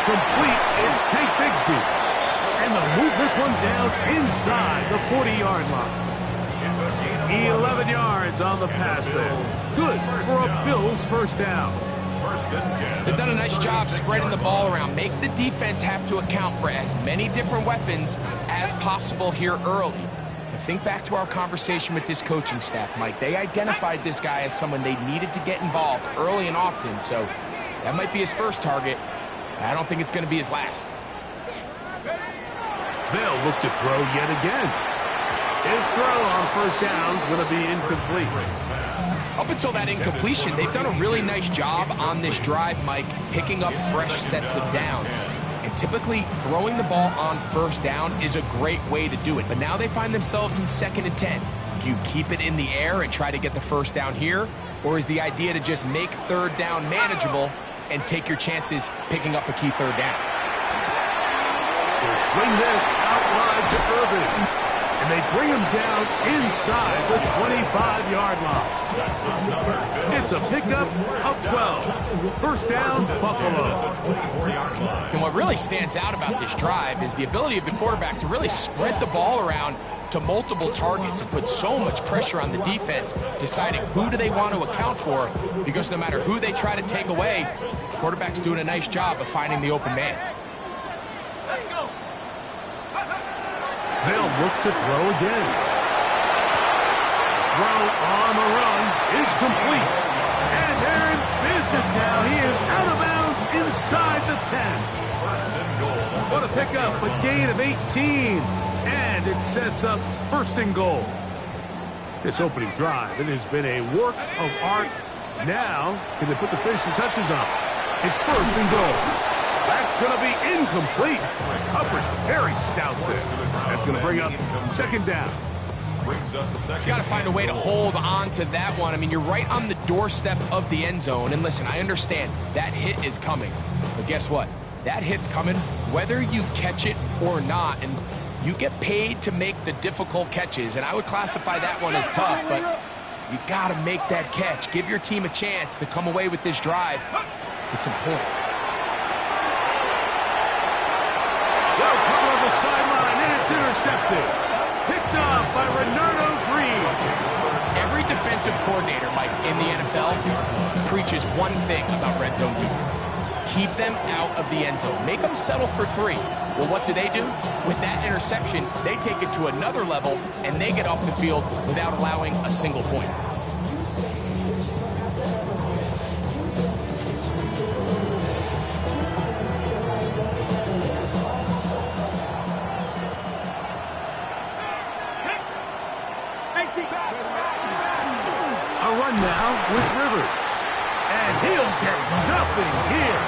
complete. It's Tank Bigsby. And they'll move this one down inside the 40-yard line. 11 yards on the pass there. Good for a Bills first down. They've done a nice job spreading the ball around. Make the defense have to account for as many different weapons as possible here early. But think back to our conversation with this coaching staff, Mike. They identified this guy as someone they needed to get involved early and often, so that might be his first target. I don't think it's going to be his last. They'll look to throw yet again. His throw on first down is going to be incomplete. Up until that incompletion, they've done a really nice job on this drive, Mike, picking up fresh sets of downs. And typically, throwing the ball on first down is a great way to do it. But now they find themselves in 2nd and 10. Do you keep it in the air and try to get the first down here? Or is the idea to just make third down manageable and take your chances picking up a key third down? They'll swing this out wide to Irvin. And they bring him down inside the 25-yard line. It's a pickup of 12. First down, Buffalo. And what really stands out about this drive is the ability of the quarterback to really spread the ball around to multiple targets and put so much pressure on the defense, deciding who do they want to account for, because no matter who they try to take away, the quarterback's doing a nice job of finding the open man. They'll look to throw again. Throw on the run is complete. And they're in business now. He is out of bounds inside the 10. What a pickup, a gain of 18. And it sets up 1st and goal. This opening drive, it has been a work of art. Now, can they put the finishing touches on? It's 1st and goal. That's going to be incomplete. Coverage very stout there. That's going to bring up 2nd down. He's got to find a way to hold on to that one. I mean, you're right on the doorstep of the end zone. And listen, I understand that hit is coming. But guess what? That hit's coming whether you catch it or not. And you get paid to make the difficult catches. And I would classify that one as tough. But you got to make that catch. Give your team a chance to come away with this drive with some points. Well, cover on the sideline, and it's intercepted. Picked off by Renardo Green. Every defensive coordinator, Mike, in the NFL preaches one thing about red zone defense. Keep them out of the end zone. Make them settle for 3. Well, what do? With that interception, they take it to another level, and they get off the field without allowing a single point. A run now with Rivers. And he'll get nothing here.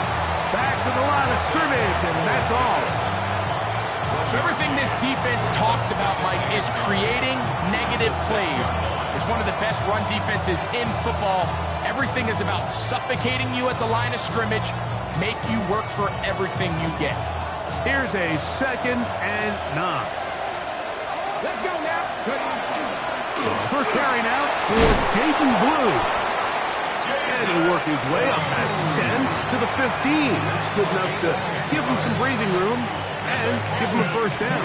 Back to the line of scrimmage, and that's all. So everything this defense talks about, Mike, is creating negative plays. It's one of the best run defenses in football. Everything is about suffocating you at the line of scrimmage, make you work for everything you get. Here's a 2nd and 9. Let's go now. First carry now for Jaden Blue. And he'll work his way up past the 10 to the 15. That's good enough to give him some breathing room and give him a first down.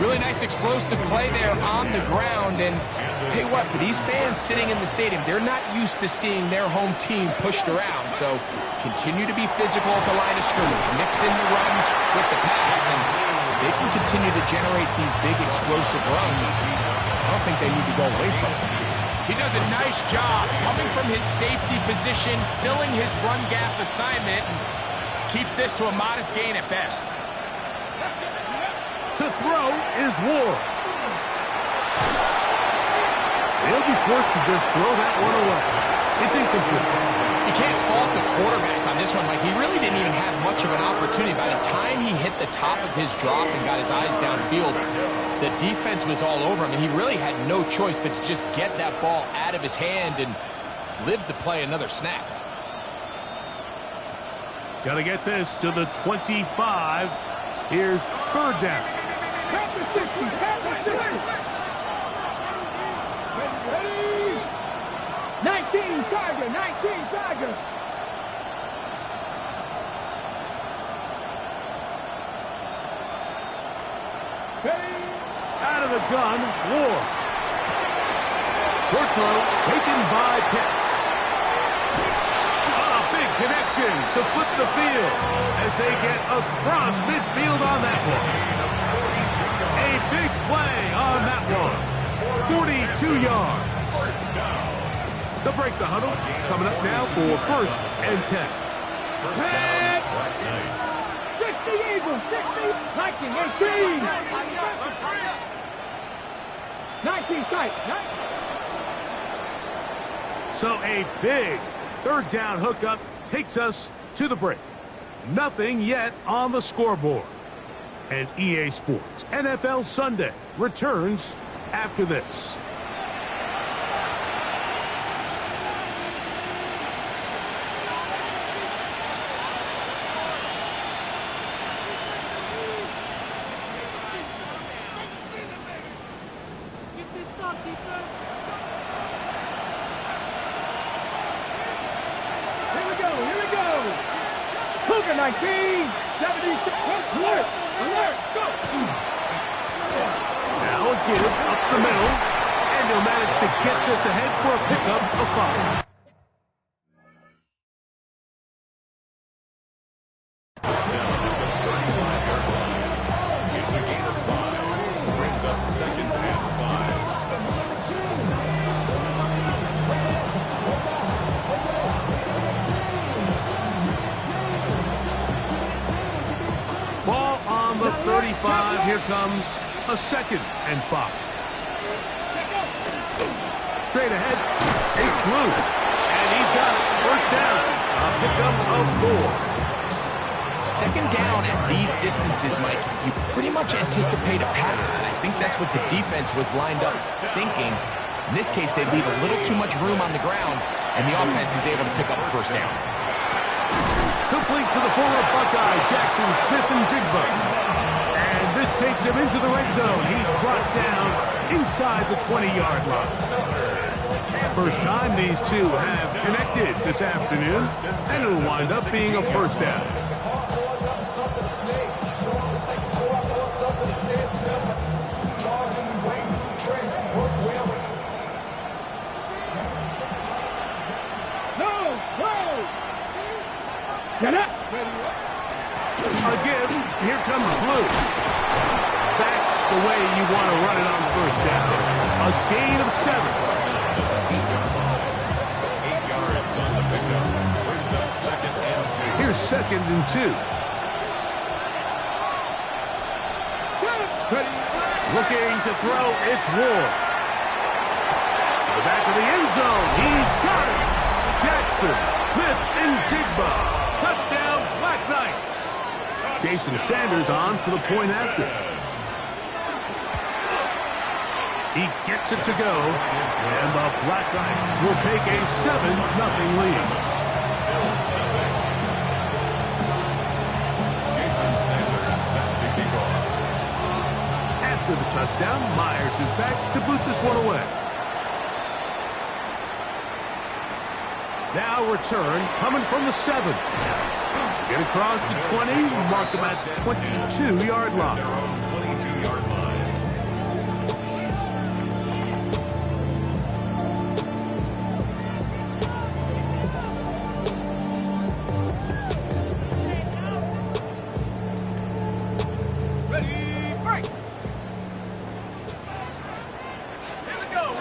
Really nice explosive play there on the ground. And tell you what, for these fans sitting in the stadium, they're not used to seeing their home team pushed around. So continue to be physical at the line of scrimmage. Mix in the runs with the pass. And they can continue to generate these big explosive runs. I don't think they need to go away from it. He does a nice job coming from his safety position, filling his run gap assignment, and keeps this to a modest gain at best. To throw is Ward. They'll be forced to just throw that one away. It's incomplete. You can't fault the quarterback on this one. Like, he really didn't even have much of an opportunity. By the time he hit the top of his drop and got his eyes downfield, the defense was all over him, and he really had no choice but to just get that ball out of his hand and live to play another snap. Got to get this to the 25. Here's 3rd down. 19 Tiger, 19 Tiger. Out of the gun, Ward. Short throw taken by Pitts. A big connection to flip the field as they get across midfield on that one. A big play on that one. 42 yards. They'll break the huddle. Coming up now for 1st and 10. First down, Black Knights. 60 Eagles, 60, 19, 18. 19 sight. So a big 3rd down hookup takes us to the break. Nothing yet on the scoreboard. And EA Sports NFL Sunday returns after this. Here we go. Cougar 19, 76, alert, go. Now a give up the middle, and they'll manage to get this ahead for a pickup of 5. It's a gain of 5. Brings up 2nd and 5. Ball on the 35. Here comes a 2nd and 5. Straight ahead. It's Blue. And he's got it. 1st down. A pickup of 4. 2nd down at these distances, Mike, you pretty much anticipate a pass, and I think that's what the defense was lined up thinking. In this case, they leave a little too much room on the ground, and the offense is able to pick up a 1st down. Complete to the former Buckeye, Jackson Smith-Njigba. And this takes him into the red zone. He's brought down inside the 20-yard line. First time these two have connected this afternoon, and it'll wind up being a 1st down. Get up. A give. Here comes Blue. That's the way you want to run it on 1st down. A gain of 7. 8 yards on the pickup. Brings up 2nd and 2. Here's 2nd and 2. Looking to throw. It's Ward. To the back of the end zone. He's got it. Jackson Smith-Njigba. Touchdown, Black Knights. Jason Sanders on for the point after. He gets it to go, and the Black Knights will take a 7-0 lead. Jason Sanders set to kick off. After the touchdown, Myers is back to boot this one away. Now return coming from the 7. Get across the 20, mark them at the 22-yard line. Their own 22-yard line. Ready, break. Here we go.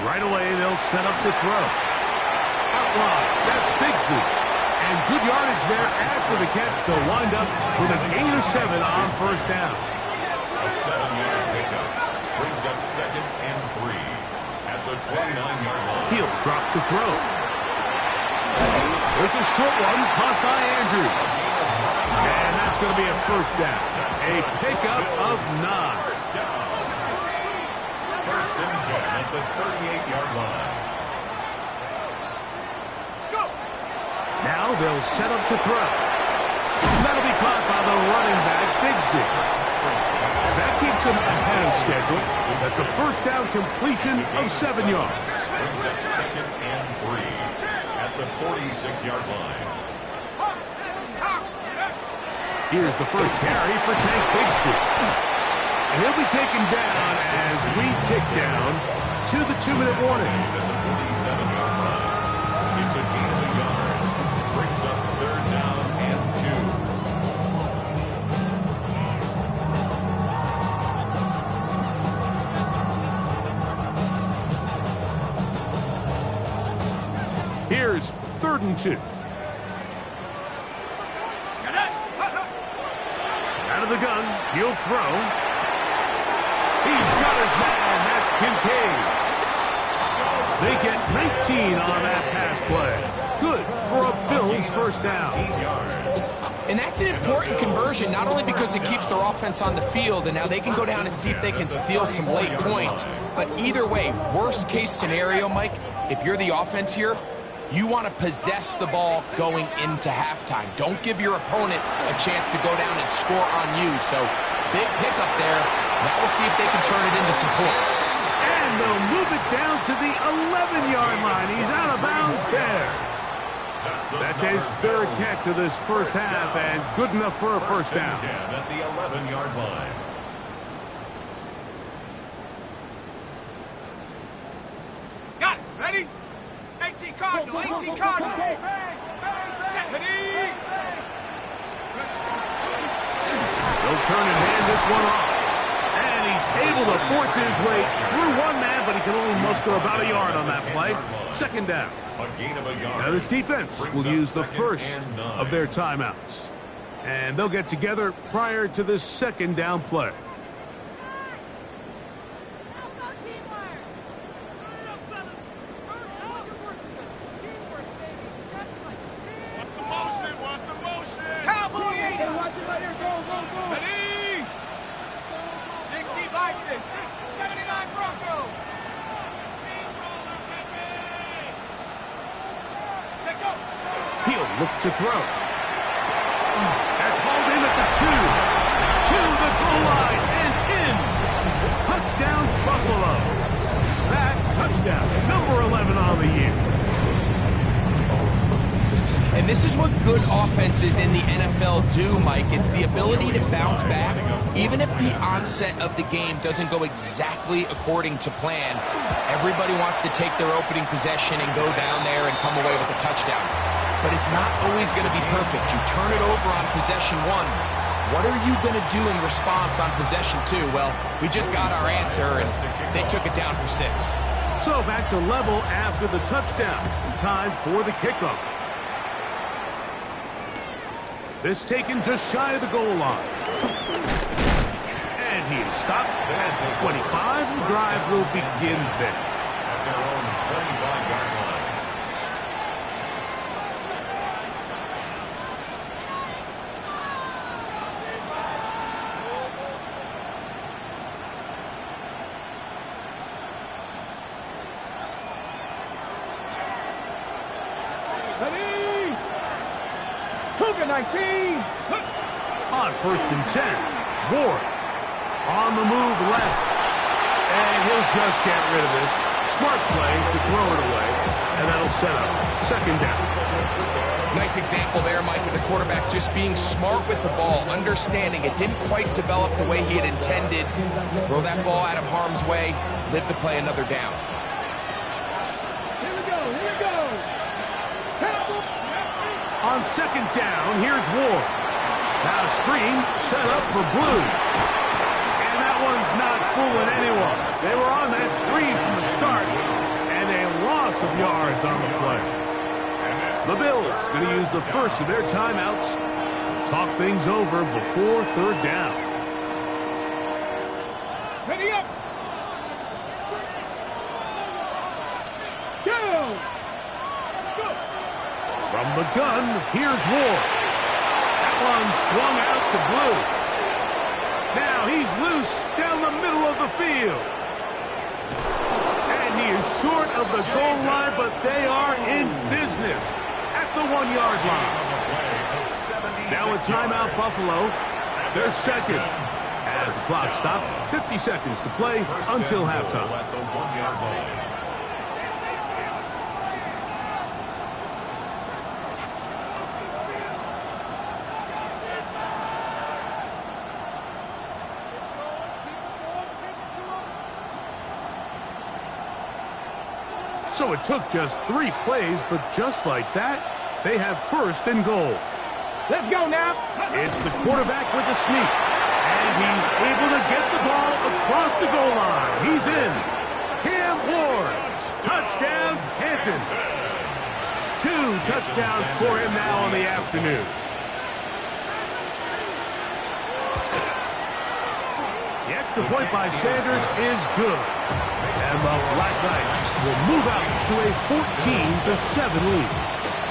Right away, they'll set up to throw. Outline, that's Bigsby. And good yardage there after the catch. They'll wind up with a gain of 7 on 1st down. A 7-yard pickup. Brings up 2nd and 3. At the 29-yard line. He'll drop to throw. It's a short one caught by Andrews. And that's going to be a 1st down. A pickup of 9. 1st and 10 at the 38-yard line. Now they'll set up to throw. That'll be caught by the running back, Bigsby. That keeps him ahead of schedule. That's a 1st down completion of 7 yards. Brings up 2nd and 3 at the 46-yard line. Here's the first carry for Tank Bigsby. And he'll be taken down as we tick down to the 2-minute warning. At the 47-yard line. It's a gain of a yard. Brings up third down and 2. Here's 3rd and 2. Out of the gun, he'll throw. He's got his man, that's Kincaid. They get 19 on that pass play. Good for a Bills first down. And that's an important conversion, not only because it keeps their offense on the field, and now they can go down and see if they can steal some late points. But either way, worst case scenario, Mike, if you're the offense here, you want to possess the ball going into halftime. Don't give your opponent a chance to go down and score on you. So big pickup there. Now we'll see if they can turn it into some points. And they'll move it down to the 11-yard line. He's out of bounds there. That's his 3rd catch of this first half, and good enough for a first down. at the 11-yard line. Got it. Ready? 18 Cardinal. 18 Cardinal. Set. Ready? They'll turn and hand this one off. And he's able to force his way through one man, but he can only muster about a yard on that play. 2nd down. A gain of a yard. Now this defense will use the first of their timeouts. And they'll get together prior to this 2nd down play. Cowboy 80. Ready? 60 Bison. 79 Bronco. Check go. He'll look to throw. That's hauled in at the 2. To the goal line and in. Touchdown, Buffalo. That touchdown, number 11 on the year. And this is what good offenses in the NFL do, Mike. It's the ability to bounce back. Even if the onset of the game doesn't go exactly according to plan, everybody wants to take their opening possession and go down there and come away with a touchdown. But it's not always going to be perfect. You turn it over on possession 1. What are you going to do in response on possession 2? Well, we just got our answer, and they took it down for 6. So back to level after the touchdown. Time for the kickoff. This taken just shy of the goal line. And he is stopped at the 25. The drive will begin there. At their own 25-yard line. Ready? Cougar 19. On 1st and 10, Ward on the move left. And he'll just get rid of this. Smart play to throw it away. And that'll set up 2nd down. Nice example there, Mike, with the quarterback just being smart with the ball, understanding it didn't quite develop the way he had intended. Throw that ball out of harm's way, live to play another down. Here we go. Here we go. On 2nd down, here's Ward. Now screen set up for Blue. And that one's not fooling anyone. They were on that screen from the start. And a loss of yards on the play. The Bills going to use the first of their timeouts to talk things over before 3rd down. Ready up. Go. Go. From the gun, here's Ward. That one swung out to Blue. Now he's loose down the middle of the field. And he is short of the goal line, but they are in business at the 1-yard line. Now a timeout, Buffalo. They're 2nd. As the clock stopped, 50 seconds to play until halftime. At the 1-yard line. So it took just 3 plays, but just like that, they have first and goal. Let's go now. It's the quarterback with the sneak. And he's able to get the ball across the goal line. He's in. Cam Ward. Touchdown, Canton. 2 touchdowns for him now on the afternoon. The extra point by Sanders is good. And the Black Knights will move out to a 14-7 lead.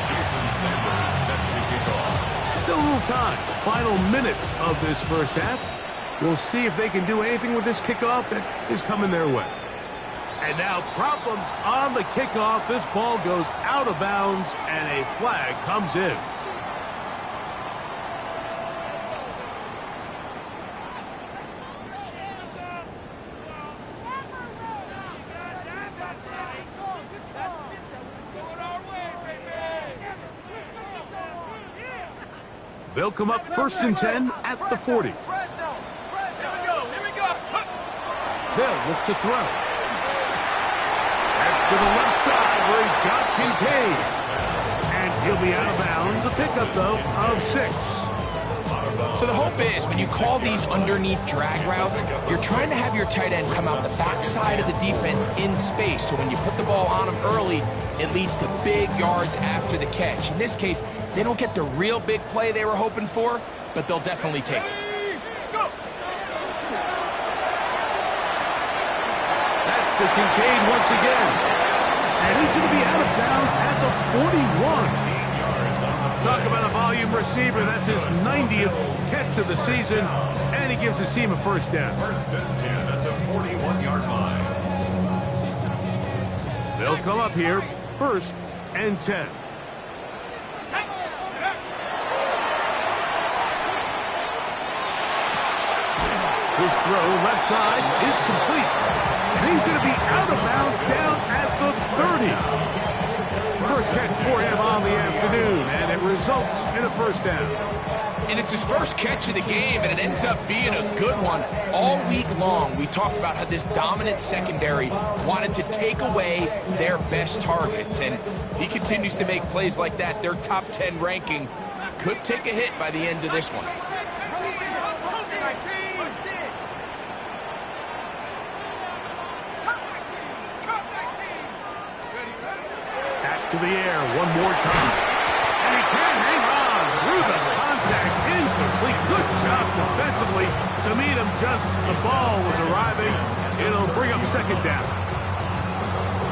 Jason Sanders set to kick off. Still a little time. Final minute of this first half. We'll see if they can do anything with this kickoff that is coming their way. And now problems on the kickoff. This ball goes out of bounds and a flag comes in. They'll come up 1st and 10 at the 40. They'll look to throw. That's to the left side where he's got Kincaid. And he'll be out of bounds. A pickup, though, of 6. So the hope is when you call these underneath drag routes, you're trying to have your tight end come out the backside of the defense in space. So when you put the ball on him early, it leads to big yards after the catch. In this case, they don't get the real big play they were hoping for, but they'll definitely take it. That's to Kincaid once again. And he's going to be out of bounds at the 41. Talk about a volume receiver. That's his 90th catch of the season. And he gives his team a first down. 1st and 10 at the 41-yard line. They'll come up here 1st and 10. His throw left side is complete. And he's going to be out of bounds down at the 30. First catch for him on the afternoon, and it results in a first down. And it's his first catch of the game, and it ends up being a good one. All week long, we talked about how this dominant secondary wanted to take away their best targets. And if he continues to make plays like that, their top 10 ranking could take a hit by the end of this one. To the air one more time. And he can hang on through the contact. Incomplete. Good job defensively to meet him just as the ball was arriving. It'll bring up 2nd down.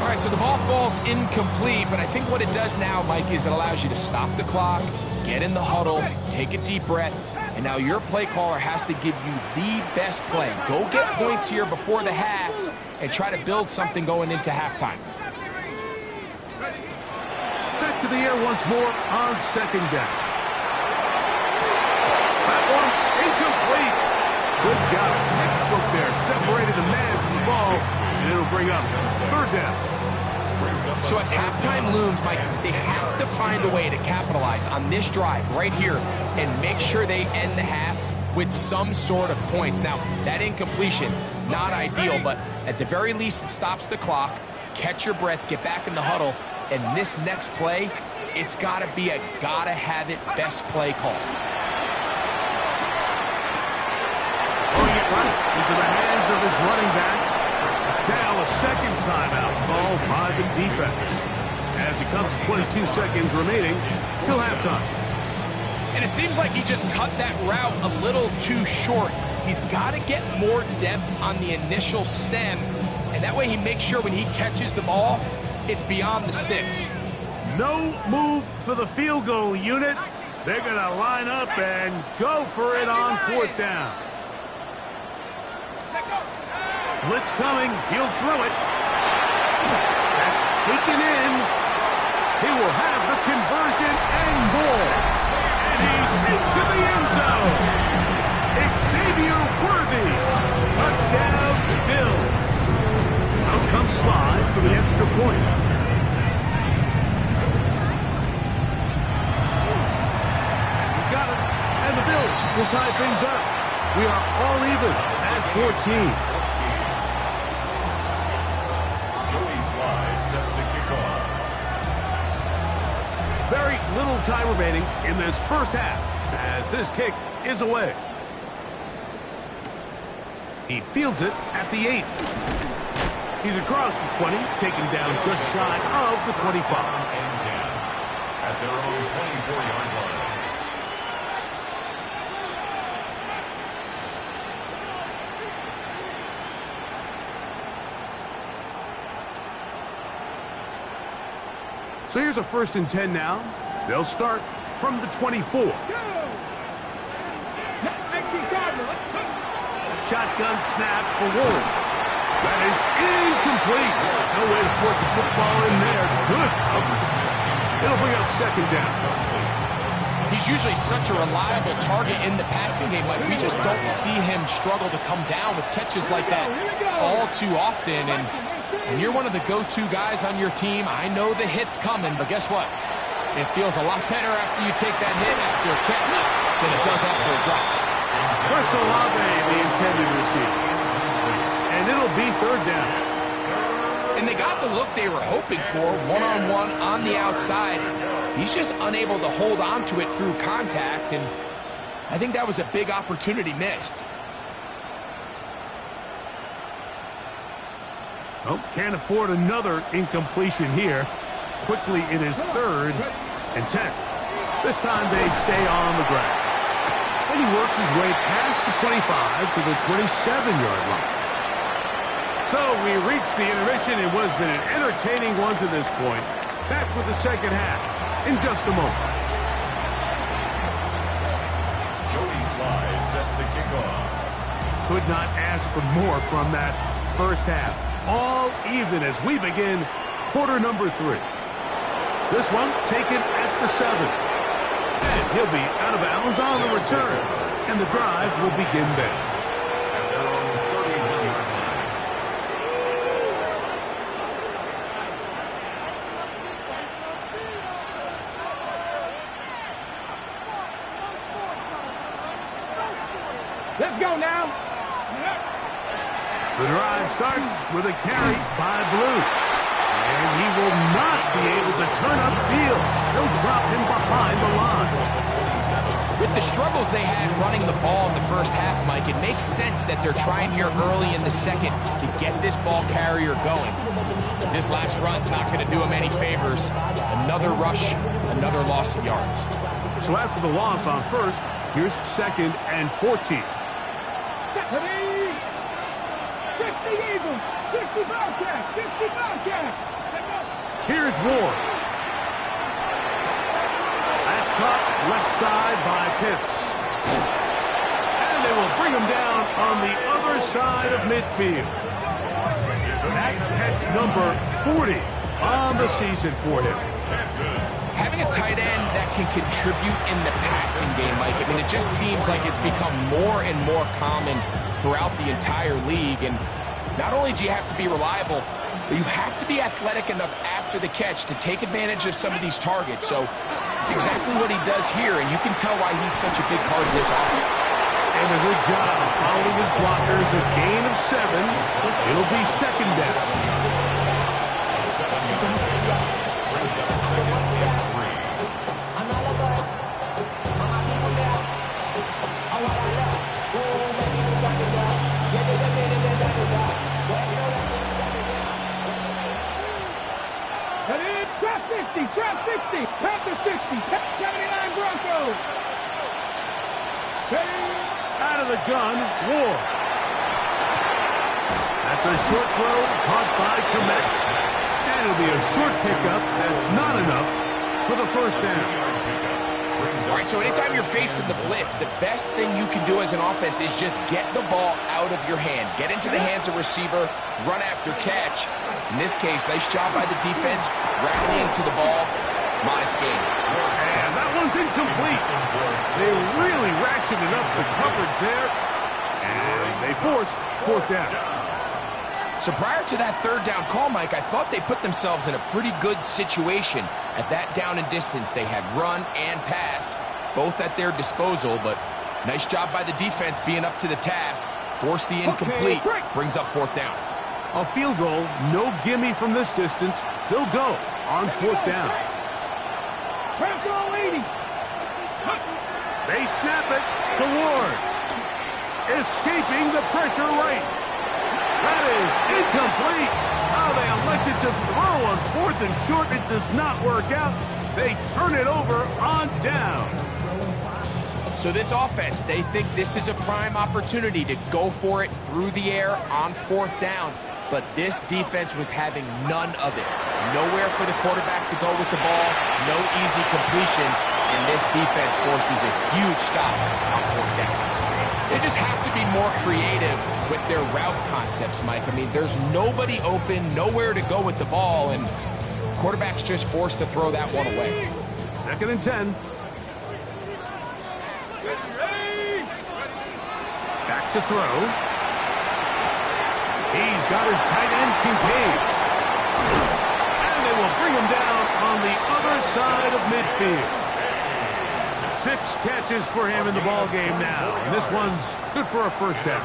All right, so the ball falls incomplete, but I think what it does now, Mike, is it allows you to stop the clock, get in the huddle, take a deep breath, and now your play caller has to give you the best play. Go get points here before the half and try to build something going into halftime. Back to the air once more on 2nd down. That one incomplete. Good job. Textbook there. Separated the man from the ball, and it'll bring up 3rd down. So as halftime looms, Mike, they have to find a way to capitalize on this drive right here and make sure they end the half with some sort of points. Now, that incompletion, not ideal, but at the very least, it stops the clock. Catch your breath, get back in the huddle. And this next play, it's got to be a gotta-have-it best play call. Throwing it right into the hands of his running back. Now a 2nd timeout called by the defense. As it comes to 22 seconds remaining till halftime. And it seems like he just cut that route a little too short. He's got to get more depth on the initial stem. And that way he makes sure when he catches the ball, it's beyond the sticks. No move for the field goal unit. They're going to line up and go for it on 4th down. Blitz coming. He'll throw it. That's taken in. He will have the conversion and more. And he's into the end zone. Xavier Worthy. Touchdown, Bills. Out comes Slide for the extra point. He's got it. And the Bills will tie things up. We are all even at 14. Joey Slye set to kick time remaining in this first half as this kick is away. He fields it at the 8. He's across the 20, taken down just shy of the 25. And 10 at their own 24-yard line. So here's a 1st and 10 now. They'll start from the 24. Shotgun snap for Ward. That is incomplete. No way to force the football in there. Good coverage. It'll bring up 2nd down. He's usually such a reliable target in the passing game. Like, we just don't see him struggle to come down with catches like that all too often. And when you're one of the go-to guys on your team, I know the hit's coming, but guess what? It feels a lot better after you take that hit after a catch than it does after a drop. Chris Olave, the intended receiver. And it'll be 3rd down. And they got the look they were hoping for, one-on-one on the outside. He's just unable to hold on to it through contact, and I think that was a big opportunity missed. Oh, can't afford another incompletion here. Quickly in his 3rd and 10. This time they stay on the ground. And he works his way past the 25 to the 27-yard line. So we reach the intermission in what has been an entertaining one to this point. Back with the 2nd half in just a moment. Joey Sly set to kick off. Could not ask for more from that first half. All even as we begin quarter number 3. This one taken at the 7. And he'll be out of bounds on the return. And the drive will begin there. At their own 31-yard line. Let's go now. The drive starts with a carry by Blue. And he will not be able to turn upfield. They'll drop him behind the line. With the struggles they had running the ball in the first half, Mike, it makes sense that they're trying here early in the 2nd to get this ball carrier going. This last run's not going to do him any favors. Another rush, another loss of yards. So after the loss on 1st, here's 2nd and 14. 60 Eagles, 60 Bobcats, 60 Bobcats. Here's Ward. That's caught left side by Pitts. And they will bring him down on the other side of midfield. That's number 40 on the season for him. Having a tight end that can contribute in the passing game, Mike, I mean, it just seems like it's become more and more common throughout the entire league. And not only do you have to be reliable, but you have to be athletic enough after the catch to take advantage of some of these targets. So it's exactly what he does here, and you can tell why he's such a big part of this offense. And a good job following his blockers, a gain of 7. It'll be 2nd down. Brings up 2nd and 3. Trap 60, Panther 60, 79 Broncos. Out of the gun, Ward. That's a short throw caught by Komet. And it'll be a short pickup. That's not enough for the 1st down. All right, so anytime you're facing the blitz, the best thing you can do as an offense is just get the ball out of your hand. Get into the hands of receiver, run after catch. In this case, nice job by the defense, rallying to the ball. Modest gain. And that one's incomplete. They really ratcheted up the coverage there. And they force 4th down. So prior to that 3rd down call, Mike, I thought they put themselves in a pretty good situation. At that down and distance, they had run and pass, both at their disposal, but nice job by the defense being up to the task. Force the incomplete, brings up 4th down. A field goal, no gimme from this distance. They'll go on 4th down. Bronco 80. They snap it to Ward. Escaping the pressure right. That is incomplete. Oh, they elected to throw on 4th and short. It does not work out. They turn it over on down. So this offense, they think this is a prime opportunity to go for it through the air on 4th down. But this defense was having none of it. Nowhere for the quarterback to go with the ball, no easy completions, and this defense forces a huge stop on 4th down. They just have to be more creative with their route concepts, Mike. I mean, there's nobody open, nowhere to go with the ball, and quarterback's just forced to throw that one away. 2nd and 10. Back to throw. He's got his tight end, Kincaid. And they will bring him down on the other side of midfield. 6 catches for him in the ball game now. And this one's good for a first down.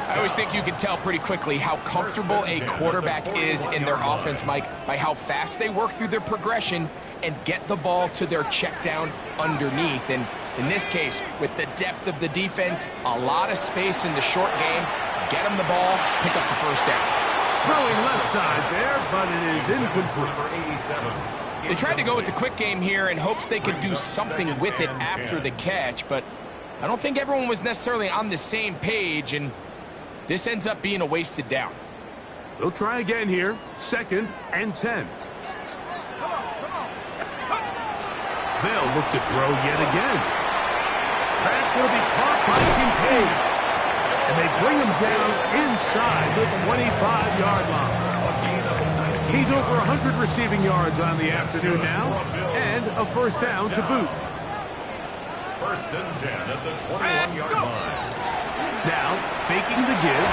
I always think you can tell pretty quickly how comfortable a quarterback is in their offense, Mike, by how fast they work through their progression and get the ball to their check down underneath. And in this case, with the depth of the defense, a lot of space in the short game, get them the ball, pick up the first down. Throwing left side there, but it is incomplete. They tried to go with the quick game here in hopes they could do something with it after the catch, but I don't think everyone was necessarily on the same page, and this ends up being a wasted down. They'll try again here. 2nd and 10. They'll look to throw yet again. That's going to be caught by Kincaid. And they bring him down inside the 25-yard line. He's over 100 receiving yards on the afternoon now, and a first down to boot. 1st and 10 at the 21-yard line. Now, faking the give,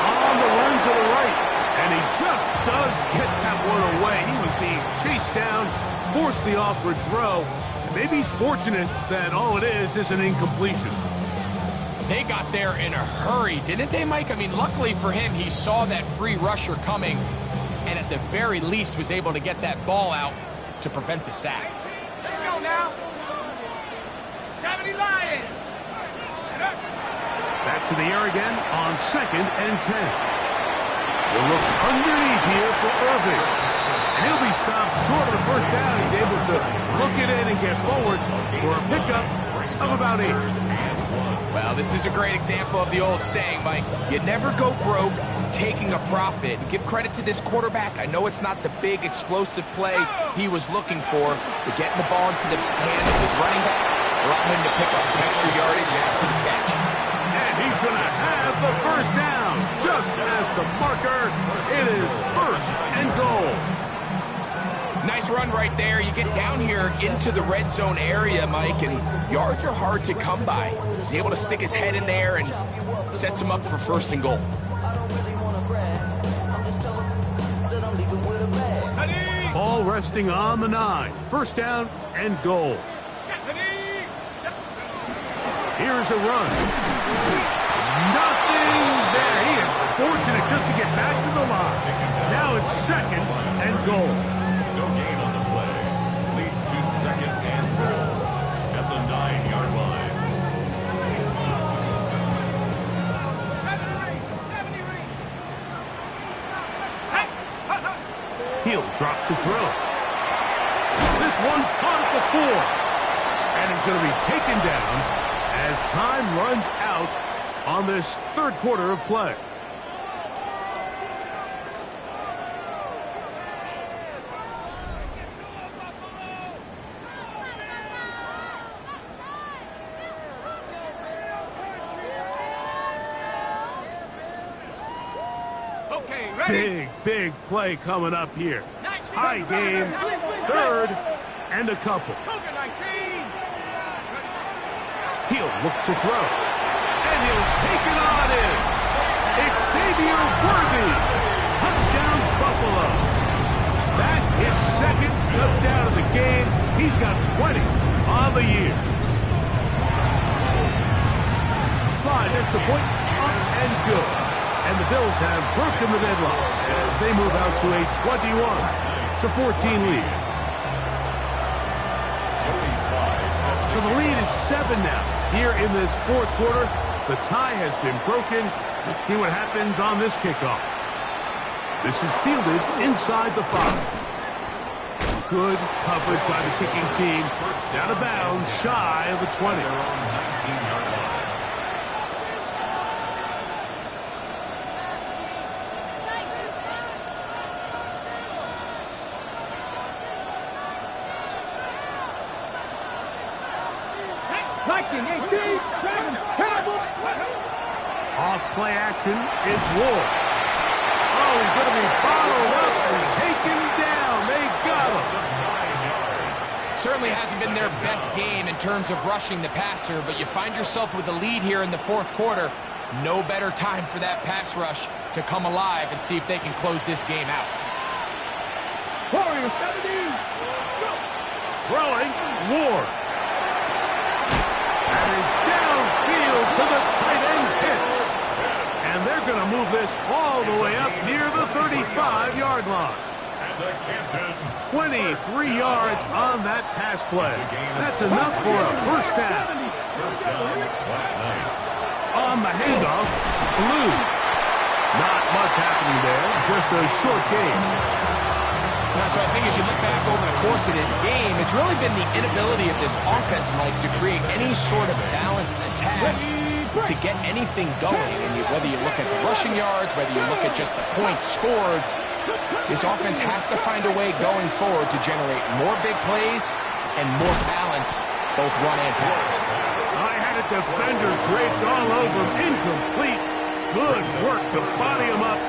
on the run to the right. And he just does get that one away. He was being chased down, forced the awkward throw. And maybe he's fortunate that all it is an incompletion. They got there in a hurry, didn't they, Mike? I mean, luckily for him, he saw that free rusher coming, and at the very least was able to get that ball out to prevent the sack. Let's go now. 70 Lions. Back to the air again on 2nd and 10. We'll look underneath here for Irving. And he'll be stopped short of the first down. He's able to look it in and get forward for a pickup of about 8. Well, this is a great example of the old saying, Mike. You never go broke taking a profit. And give credit to this quarterback. I know it's not the big explosive play he was looking for, but getting the ball into the hands of his running back, allowing him to pick up some extra yardage after the catch. And he's going to have the first down. Just as the marker, it is 1st and goal. Nice run right there. You get down here into the red zone area, Mike, and yards are hard to come by. He's able to stick his head in there and sets him up for 1st and goal. Ball resting on the 9. 1st down and goal. Here's a run. Nothing there. He is fortunate just to get back to the line. Now it's 2nd and goal. No gain on the play. Leads to 2nd and goal at the 9-yard line. He'll drop to throw. This one caught at the 4. And he's going to be taken down as time runs out on this 3rd quarter of play. Big play coming up here. High game, 3rd and a couple. He'll look to throw. And he'll take it on in. Xavier Worthy. Touchdown, Buffalo. That is 2nd touchdown of the game. He's got 20 on the year. Slide extra point, up and good. And the Bills have broken the deadlock as they move out to a 21-14 lead. So the lead is 7 now. Here in this fourth quarter, the tie has been broken. Let's see what happens on this kickoff. This is fielded inside the 5. Good coverage by the kicking team. Out of bounds, shy of the 20. They're on 19-yard line. Off play action, it's Ward. Oh, he's going to be followed up and taken down. They got him. Certainly hasn't been their best game in terms of rushing the passer, but you find yourself with the lead here in the fourth quarter. No better time for that pass rush to come alive and see if they can close this game out. Throwing, Ward. That is downfield to the tight end pitch. And they're going to move this all the way up near the 35-yard line. 23 yards on that pass play. That's enough for a first down. On the handoff, Blue. Not much happening there, just a short game. So I think as you look back over the course of this game, it's really been the inability of this offense, Mike, to create any sort of balanced attack to get anything going. And whether you look at the rushing yards, whether you look at just the points scored, this offense has to find a way going forward to generate more big plays and more balance, both run and pass. I had a defender draped all over him, incomplete. Good work to body him up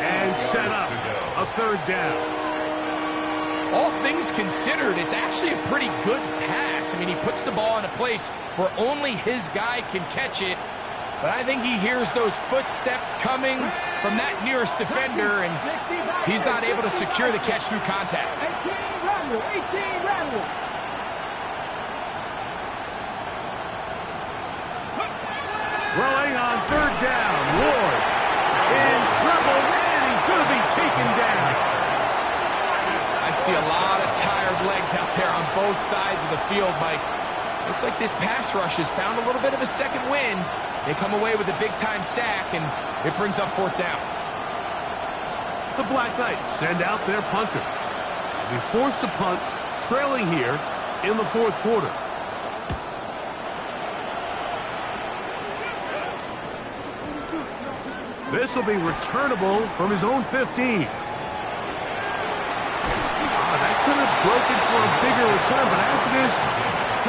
and set up a third down. All things considered, it's actually a pretty good pass. I mean, he puts the ball in a place where only his guy can catch it. But I think he hears those footsteps coming from that nearest defender, and he's not able to secure the catch through contact. Throwing on third down, Ward in trouble, and he's going to be taken down. I see a lot of tired legs out there on both sides of the field, Mike. Looks like this pass rush has found a little bit of a second wind. They come away with a big-time sack, and it brings up fourth down. The Black Knights send out their punter. They'll be forced to punt, trailing here in the fourth quarter. This will be returnable from his own 15. That could have broken for a bigger return, but as it is,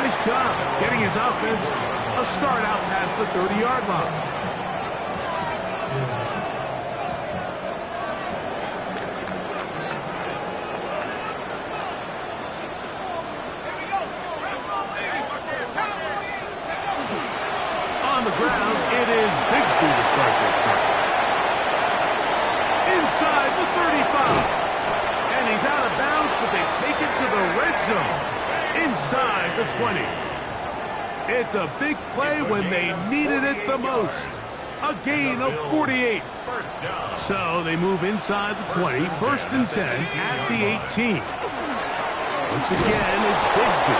nice job getting his offense a start out past the 30-yard line. On the ground, it is Bigsby to start this drive. Inside the 35. And he's out of bounds, but they take it to the red zone. Inside the 20. It's a big play when they needed it the most. A gain of 48. So they move inside the 20, first and 10 at the 18. Once again, it's Bigsby.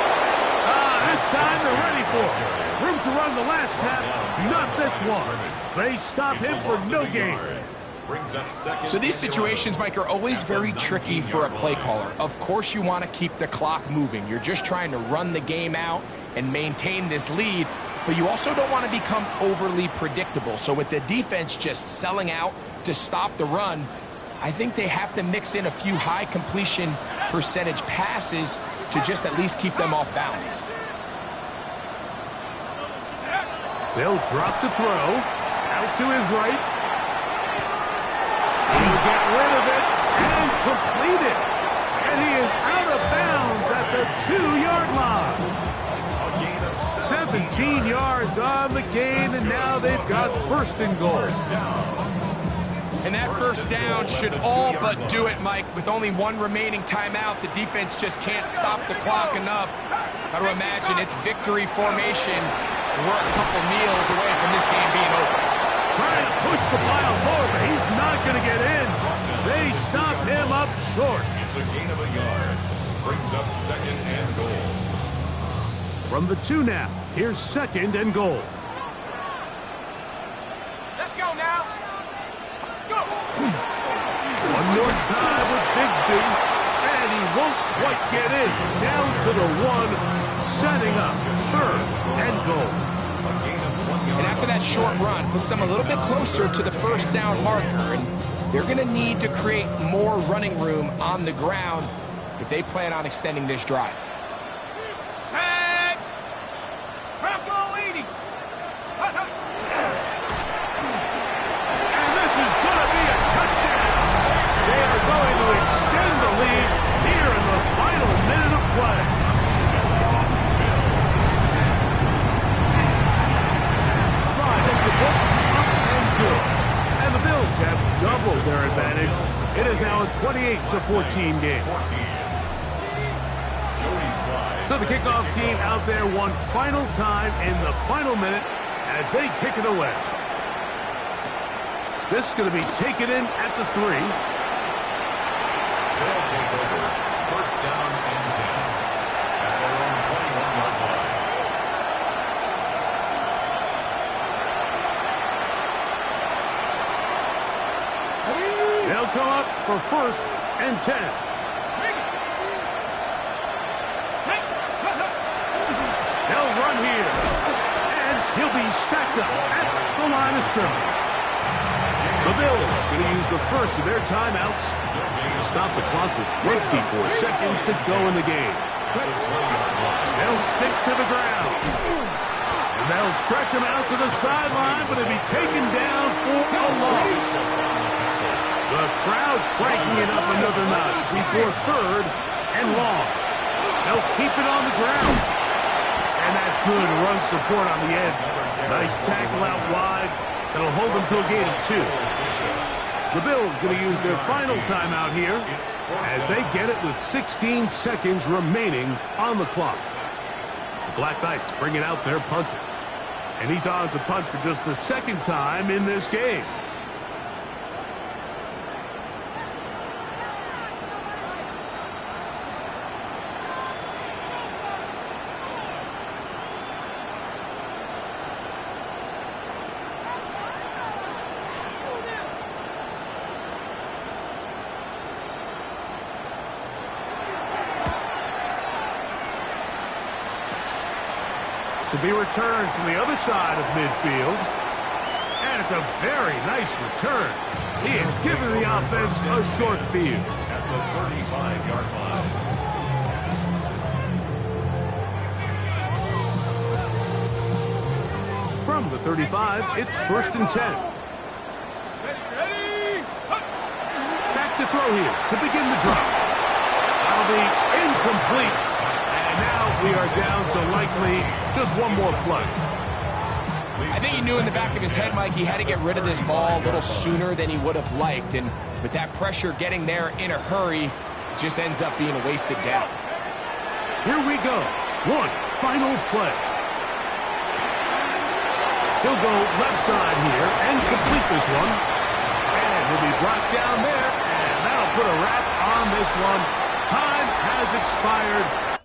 This time they're ready for it. Room to run the last snap, not this one. They stop him for no gain. So these situations, Mike, are always very tricky for a play caller. Of course you want to keep the clock moving. You're just trying to run the game out and maintain this lead, but you also don't want to become overly predictable. So with the defense just selling out to stop the run, I think they have to mix in a few high completion percentage passes to just at least keep them off balance. They'll drop to throw. Out to his right. He'll get rid of it and complete it. And he is out of bounds at the 2-yard line. 17 yards on the gain, and now they've got first and goal. And that first down should all but do it, Mike. With only one remaining timeout, the defense just can't stop the clock enough. Got to imagine it's victory formation. We're a couple meals away from this game being over. Trying to push the pile forward, but he's not going to get in. They stop him up short. It's a gain of a yard. Brings up second and goal. From the 2 now. Here's 2nd and goal. Let's go now. Go. One more time with Bigsby. And he won't quite get in. Down to the 1. Setting up 3rd and goal. And after that short run, puts them a little bit closer to the first down marker. And they're going to need to create more running room on the ground if they plan on extending this drive. Set. Bronco 80. And this is going to be a touchdown. They are going to extend the lead here in the final minute of play. Slide takes the book up and good. And the Bills have doubled their advantage. It is now a 28-14 game. So the kickoff team out there one final time in the final minute as they kick it away. This is going to be taken in at the 3. They'll take over. First down and 10. At their own 21-yard line. They'll come up for 1st and 10. They'll run here. And he'll be stacked up at the line of scrimmage. The Bills going to use the first of their timeouts to stop the clock with 24 seconds to go in the game. They'll stick to the ground. And they'll stretch him out to the sideline, but he'll be taken down for a loss. The crowd cranking it up another notch before 3rd and long. They'll keep it on the ground. And that's good run support on the edge. Nice tackle out wide. That'll hold them to a gain of 2. The Bills going to use their final timeout here as they get it with 16 seconds remaining on the clock. The Black Knights bringing out their punter. And he's on to punt for just the 2nd time in this game. To be returned from the other side of midfield. And it's a very nice return. He has given the offense a short field. At the 35-yard line. From the 35, it's 1st and 10. Back to throw here to begin the drive. That'll be incomplete. And now we are down to likely just one more play. I think he knew in the back of his head, Mike, he had to get rid of this ball a little sooner than he would have liked. And with that pressure getting there in a hurry, it just ends up being a wasted down. Here we go. One final play. He'll go left side here and complete this one. And he'll be brought down there. And that'll put a wrap on this one. Time has expired.